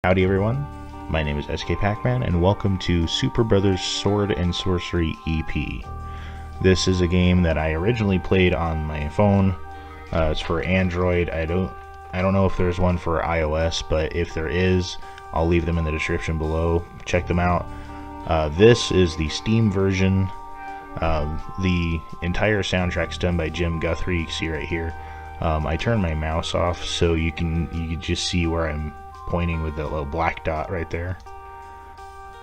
Howdy everyone, my name is skpacman and welcome to Superbrothers Sword and Sorcery EP. This is a game that I originally played on my phone. It's for Android. I don't know if there's one for iOS, but if there is, I'll leave them in the description below. Check them out. This is the Steam version. The entire soundtrack's done by Jim Guthrie. You can see right here. I turned my mouse off so you can just see where I'm pointing with that little black dot right there.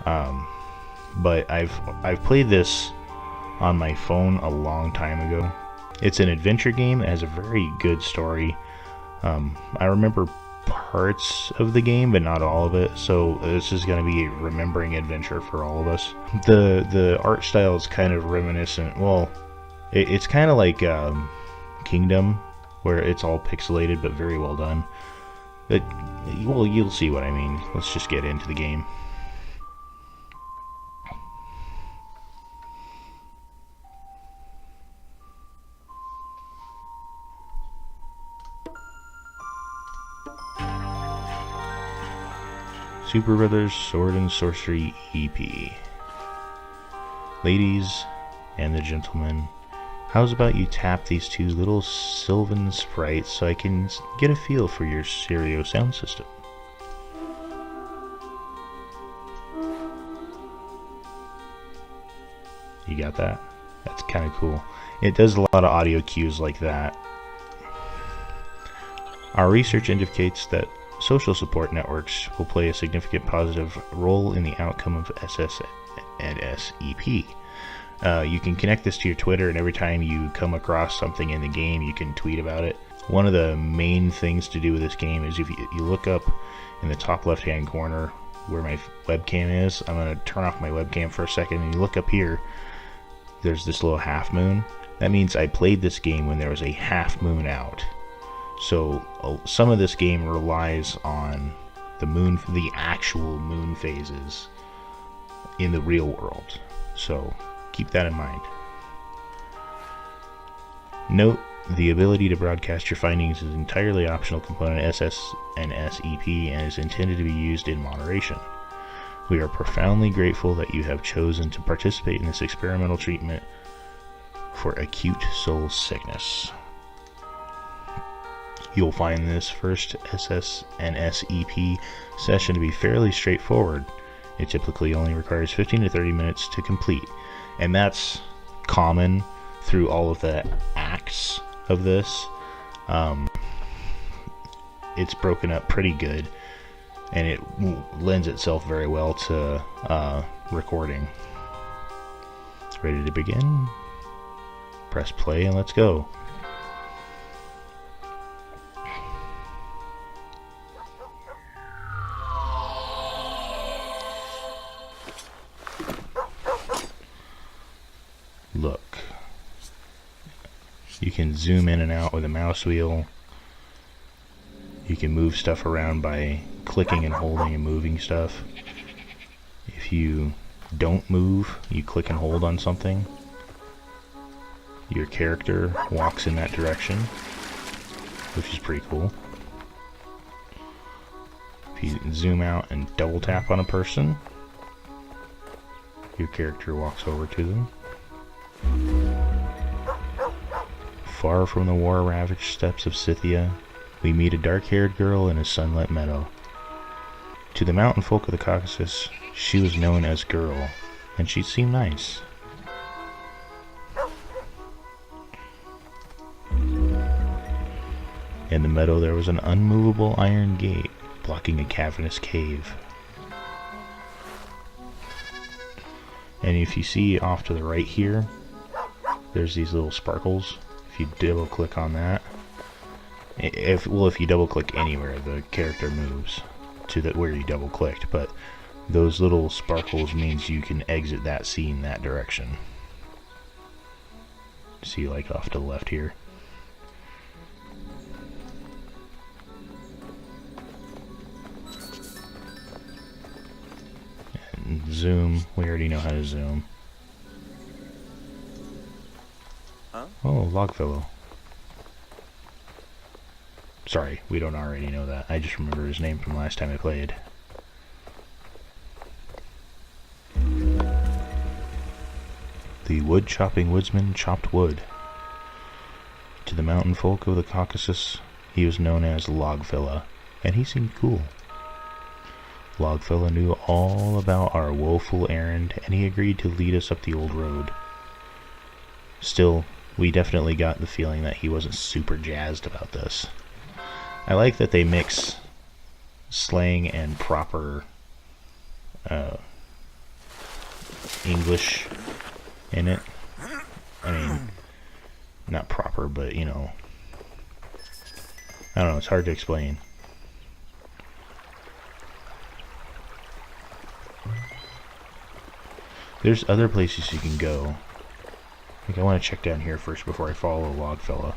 But I've played this on my phone a long time ago. It's an adventure game that has a very good story. I remember parts of the game, but not all of it, so this is going to be a remembering adventure for all of us. The art style is kind of reminiscent. Well, it's kind of like Kingdom, where it's all pixelated but very well done. Well, you'll see what I mean. Let's just get into the game. Superbrothers Sword and Sorcery EP. Ladies and the gentlemen, how's about you tap these two little sylvan sprites so I can get a feel for your stereo sound system? You got that? That's kind of cool. It does a lot of audio cues like that. Our research indicates that social support networks will play a significant positive role in the outcome of SS and SEP. You can connect this to your Twitter, and every time you come across something in the game, you can tweet about it. One of the main things to do with this game is if you look up in the top left-hand corner where my webcam is, I'm going to turn off my webcam for a second, and you look up here, there's this little half moon. That means I played this game when there was a half moon out. So some of this game relies on the actual moon phases in the real world. So keep that in mind. Note, the ability to broadcast your findings is an entirely optional component of SS and SEP and is intended to be used in moderation. We are profoundly grateful that you have chosen to participate in this experimental treatment for acute soul sickness. You'll find this first SS and SEP session to be fairly straightforward. It typically only requires 15 to 30 minutes to complete, and that's common through all of the acts of this. It's broken up pretty good, and it lends itself very well to recording. Ready to begin? Press play and let's go. Look, you can zoom in and out with a mouse wheel. You can move stuff around by clicking and holding and moving stuff. If you don't move, you click and hold on something, your character walks in that direction, which is pretty cool. If you zoom out and double tap on a person, your character walks over to them. Far from the war-ravaged steppes of Scythia, we meet a dark-haired girl in a sunlit meadow. To the mountain folk of the Caucasus, she was known as Girl, and she seemed nice. In the meadow there was an unmovable iron gate blocking a cavernous cave. And if you see off to the right here, there's these little sparkles. If you double click on that, if you double click anywhere, the character moves to where you double clicked, but those little sparkles means you can exit that scene that direction. See, like off to the left here. And zoom, we already know how to zoom. Oh, Logfellow. Sorry, we don't already know that. I just remember his name from last time I played. The wood-chopping woodsman chopped wood. To the mountain folk of the Caucasus, he was known as Logfella, and he seemed cool. Logfella knew all about our woeful errand, and he agreed to lead us up the old road. Still, we definitely got the feeling that he wasn't super jazzed about this. I like that they mix slang and proper English in it. I mean, not proper, but you know, I don't know, it's hard to explain. There's other places you can go. I think I want to check down here first before I follow Logfella.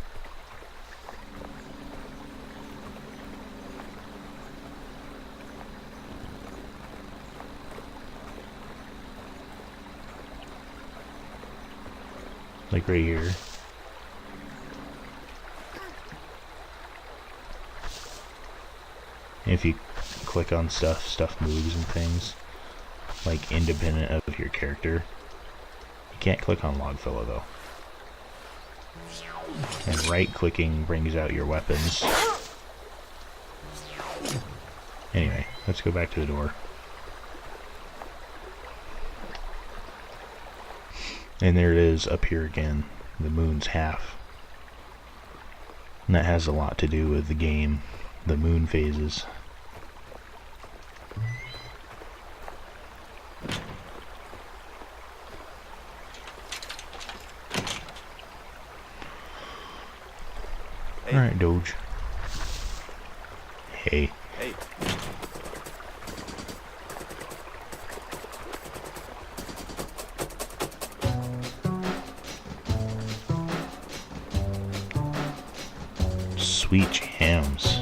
Like right here. And if you click on stuff moves and things, like independent of your character. You can't click on Logfella though. And right clicking brings out your weapons. Anyway, let's go back to the door. And there it is up here again, the moon's half. And that has a lot to do with the game, the moon phases. Hey. Alright, Doge. Hey. Hey. Sweet jams.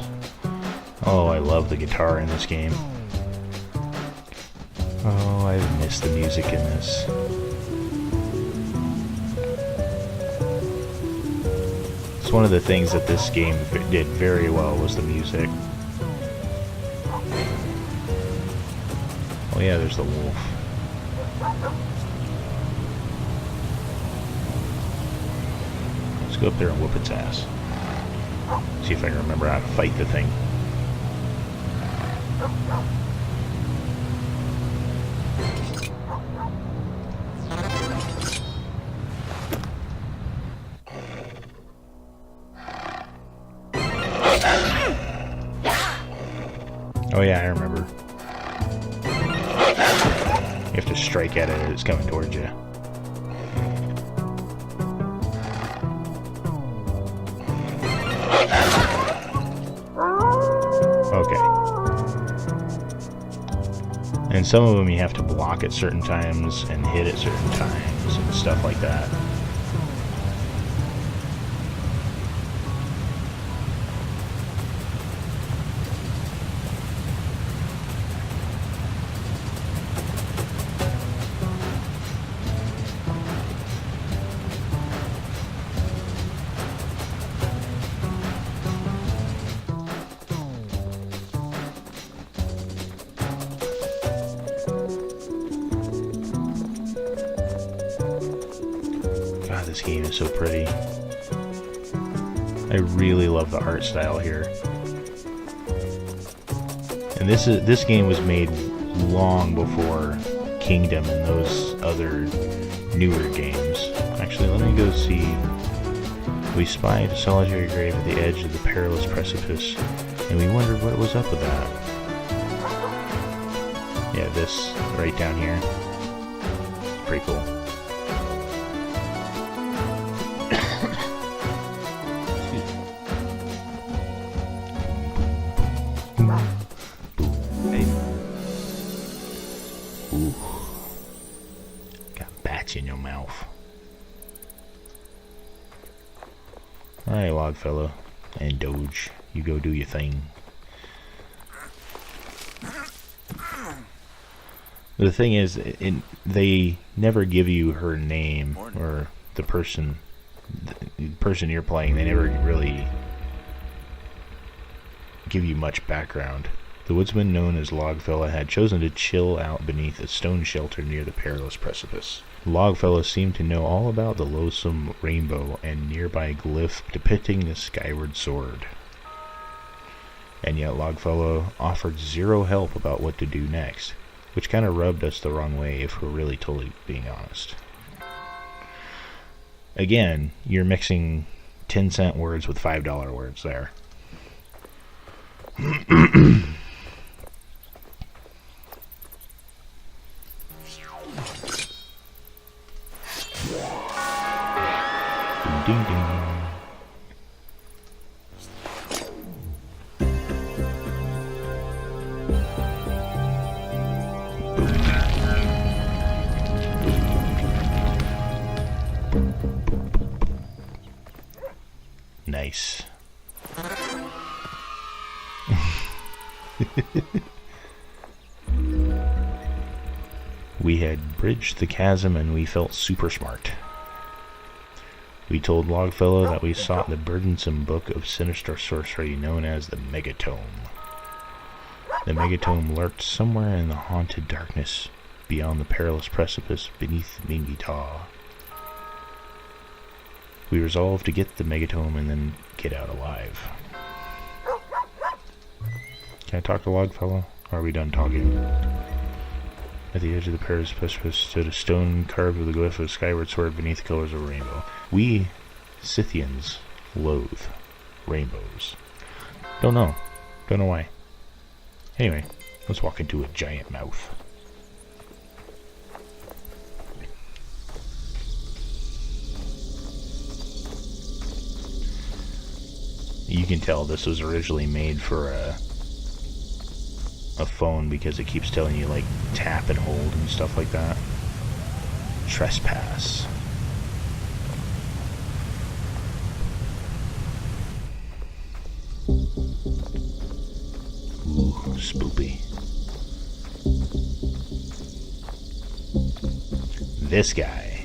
Oh, I love the guitar in this game. Oh, I've missed the music in this. It's one of the things that this game did very well was the music. Oh yeah, there's the wolf. Let's go up there and whoop its ass. See if I can remember how to fight the thing. Oh yeah, I remember. You have to strike at it as it's coming towards you. Okay. And some of them you have to block at certain times and hit at certain times and stuff like that. This game is so pretty. I really love the art style here. And this game was made long before Kingdom and those other newer games. Actually, let me go see. We spied a solitary grave at the edge of the perilous precipice, and we wondered what was up with that. Yeah, this right down here. Pretty cool. Ooh. Got bats in your mouth. Alright, Logfella and Doge, you go do your thing. The thing is, they never give you her name or the person you're playing. They never really give you much background. The woodsman known as Logfella had chosen to chill out beneath a stone shelter near the perilous precipice. Logfella seemed to know all about the loathsome rainbow and nearby glyph depicting the skyward sword. And yet Logfella offered zero help about what to do next, which kind of rubbed us the wrong way if we're really totally being honest. Again, you're mixing 10-cent words with $5 words there. Ding ding. Nice. We had bridged the chasm and we felt super smart. We told Logfellow that we sought the burdensome book of sinister sorcery known as the Megatome. The Megatome lurked somewhere in the haunted darkness beyond the perilous precipice beneath Mingi Taw. We resolved to get the Megatome and then get out alive. Can I talk to Logfellow? Or are we done talking? At the edge of the perilous precipice stood a stone carved with a glyph of skyward sword beneath the colors of a rainbow. We Scythians loathe rainbows. Don't know why. Anyway, let's walk into a giant mouth. You can tell this was originally made for a phone because it keeps telling you like tap and hold and stuff like that. Trespass. Ooh, spoopy. This guy.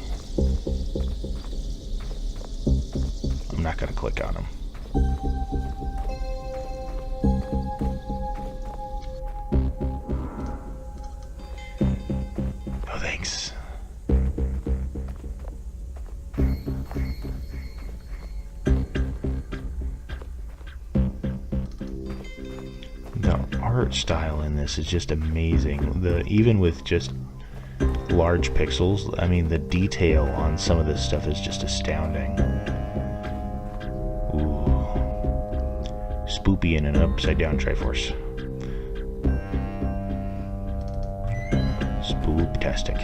I'm not gonna click on him. Oh, thanks. The art style in this is just amazing. Even with just large pixels, I mean, the detail on some of this stuff is just astounding. Ooh. Spoopy in an upside-down Triforce. Spooptastic.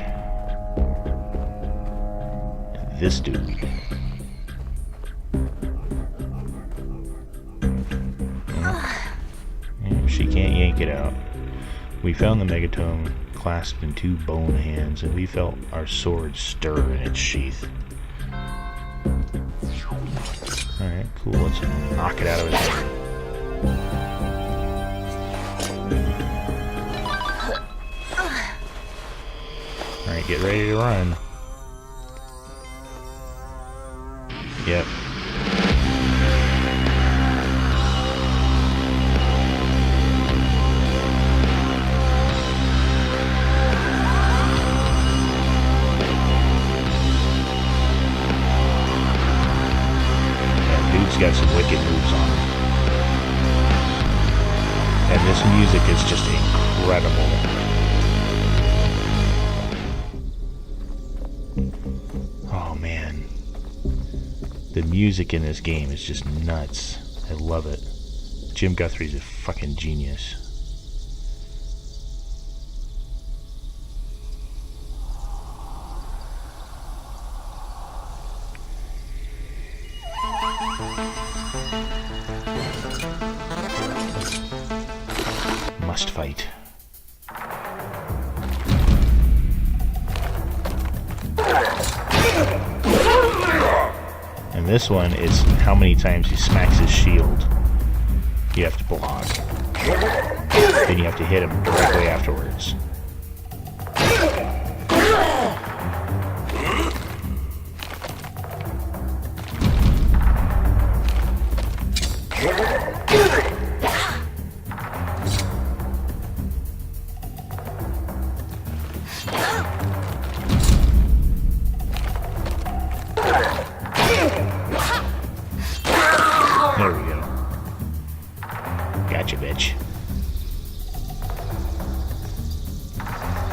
This dude. She can't yank it out. We found the Megatome clasped in two bone hands, and we felt our sword stir in its sheath. Alright, cool. Let's knock it out of his hand. Alright, get ready to run. Yep. Got some wicked moves on him. And this music is just incredible. Oh man. The music in this game is just nuts. I love it. Jim Guthrie's a fucking genius. Must fight. And this one is how many times he smacks his shield. You have to block. Then you have to hit him directly afterwards.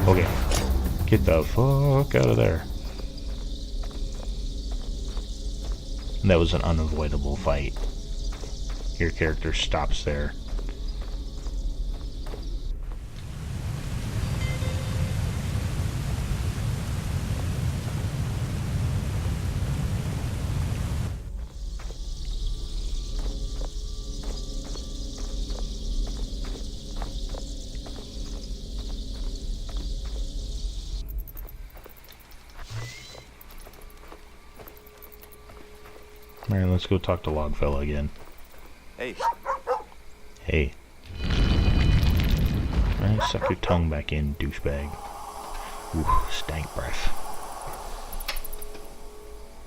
Okay. Get the fuck out of there. That was an unavoidable fight. Your character stops there. Alright, let's go talk to Logfella again. Hey. Hey. Alright, suck your tongue back in, douchebag. Ooh, stank breath.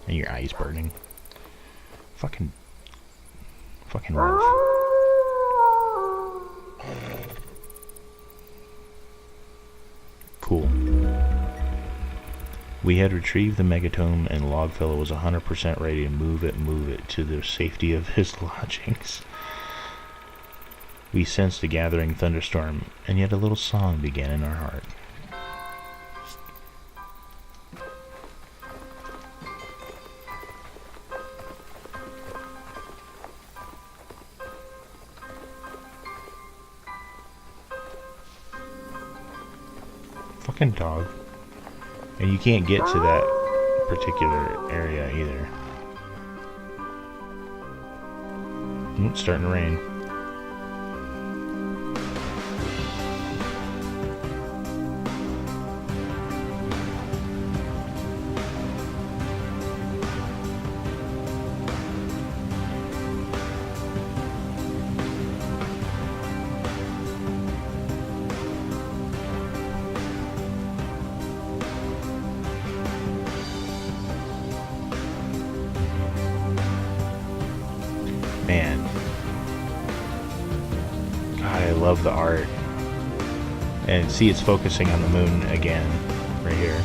And your eyes burning. Fucking wolf. Cool. We had retrieved the megatome, and Logfella was 100% ready to move it to the safety of his lodgings. We sensed a gathering thunderstorm, and yet a little song began in our heart. Fucking dog. And you can't get to that particular area either. It's starting to rain. Man. God, I love the art. And see, it's focusing on the moon again, right here.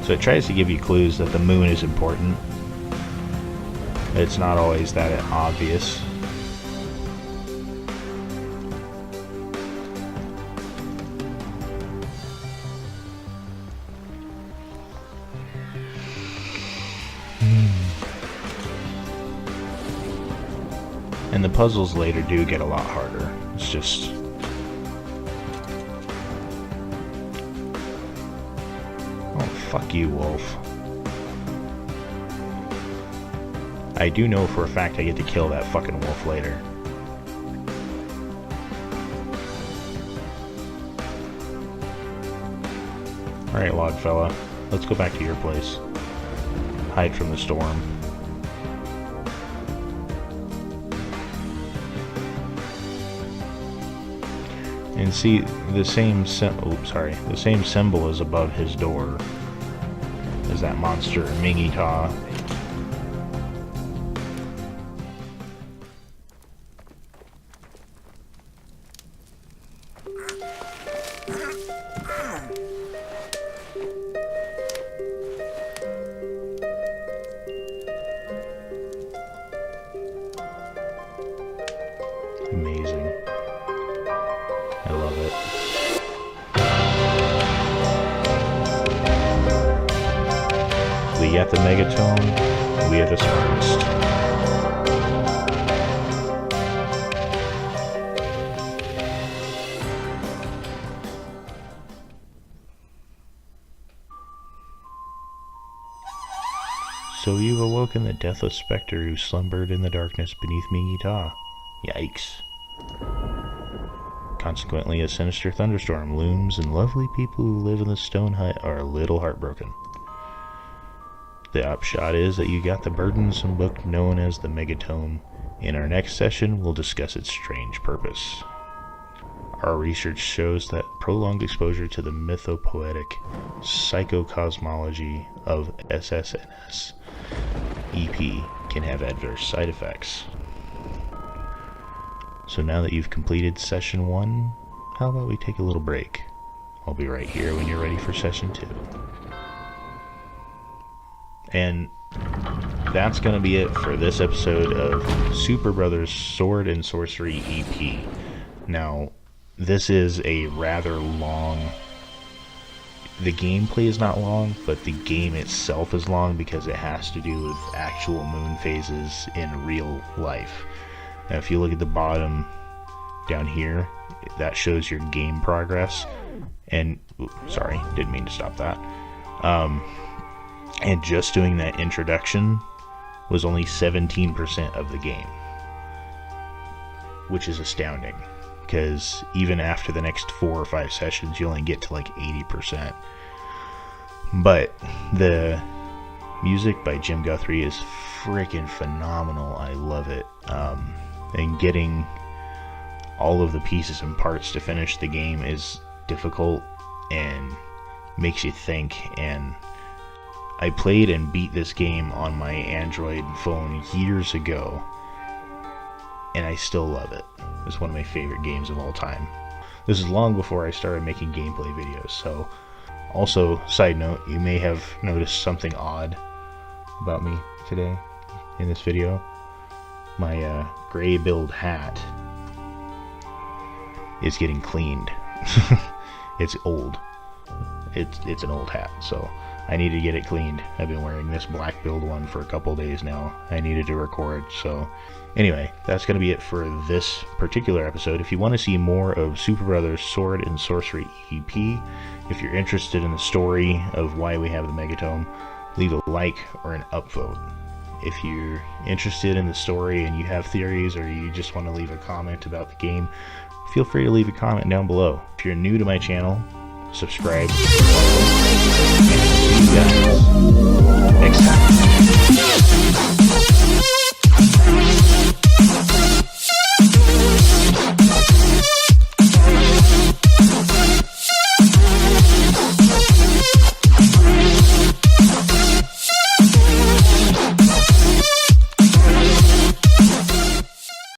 So it tries to give you clues that the moon is important. It's not always that obvious. And the puzzles later do get a lot harder. It's just... Oh, fuck you, wolf. I do know for a fact I get to kill that fucking wolf later. Alright, Logfella. Let's go back to your place. Hide from the storm. And see, the same symbol is above his door as that monster, Mingi Taw. Amazing. I love it. We got the megatome. We are the smartest. So you've awoken the deathless specter who slumbered in the darkness beneath Mingi Taw. Yikes. Consequently, a sinister thunderstorm looms, and lovely people who live in the stone hut are a little heartbroken. The upshot is that you got the burdensome book known as the Megatome. In our next session, we'll discuss its strange purpose. Our research shows that prolonged exposure to the mythopoetic psychocosmology of SSNS EP can have adverse side effects. So now that you've completed session 1, how about we take a little break? I'll be right here when you're ready for session 2. And that's going to be it for this episode of Superbrothers Sword and Sworcery EP. Now, this is a rather long... The gameplay is not long, but the game itself is long because it has to do with actual moon phases in real life. Now, if you look at the bottom down here, that shows your game progress. And, sorry, didn't mean to stop that. And just doing that introduction was only 17% of the game, which is astounding. Because even after the next 4 or 5 sessions, you only get to like 80%. But the music by Jim Guthrie is freaking phenomenal. I love it. And getting all of the pieces and parts to finish the game is difficult and makes you think. And I played and beat this game on my Android phone years ago, and I still love it. It's one of my favorite games of all time. This is long before I started making gameplay videos, so also, side note, you may have noticed something odd about me today in this video. My gray billed hat is getting cleaned. It's old. It's an old hat, so I need to get it cleaned. I've been wearing this black billed one for a couple days now. I needed to record, so anyway, that's going to be it for this particular episode. If you want to see more of Superbrothers Sword and Sworcery EP, if you're interested in the story of why we have the Megatome, leave a like or an upvote. If you're interested in the story and you have theories, or you just want to leave a comment about the game, feel free to leave a comment down below. If you're new to my channel, subscribe. And see you guys next time.